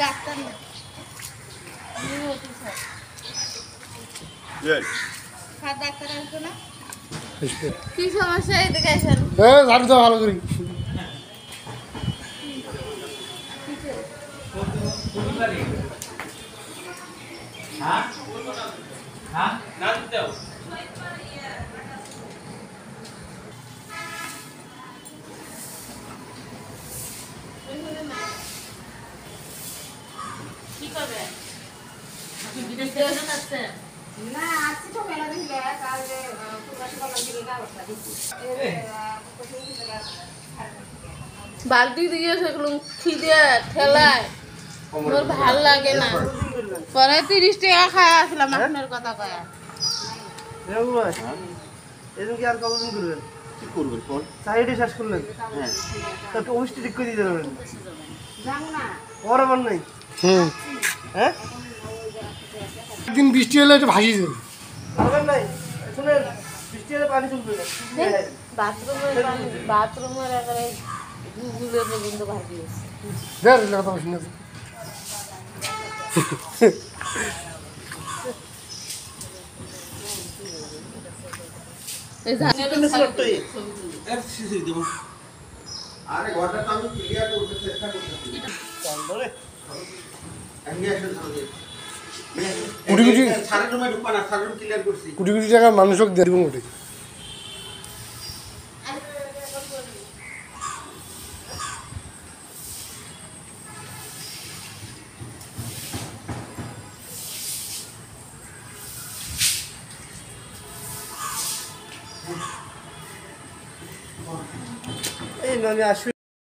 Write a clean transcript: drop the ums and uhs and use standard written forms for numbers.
Doctor না, আমি officer. Doctor আসবে না? কি সমস্যা? এদিকে আসেন। ঝাড়ু দাও ভালো করি। কি করবে? না, আসছি তো মেলা দিলে কালকে বালতি দিয়ে সেগুলো খিদে ঠেলায় মোর ভাল লাগে না। পরে 30 টাকা খায় আসলাম আপনার কথা কয়া। এরকম কি আর কতদিন করবেন? কি করবেন কোন? সাইডে শেষ করলেন? হ্যাঁ। তা একটু অফিসটি ঠিক করে দিতে পারবেন? যাবো না। বরাবর নাই। হ্যাঁ? একদিন বৃষ্টি হলে একটু ভাসিয়ে দেবে। পারবেন নাই? শুনেন, বৃষ্টি হলে পানি চলবে না। বাথরুমের একেবারে গুগলে পর্যন্ত ভাসিয়েছে। দেখ কথা শুনে আরে ঘরটা তো আমি ক্লিয়ার করতে চেষ্টা করতেছি। কোটি কোটি সারা রুমে ঢুকবা না, সারা রুম ক্লিয়ার করছি। কোটি কোটি টাকার মানুষক দেব ওঠে। এই আমি আসি।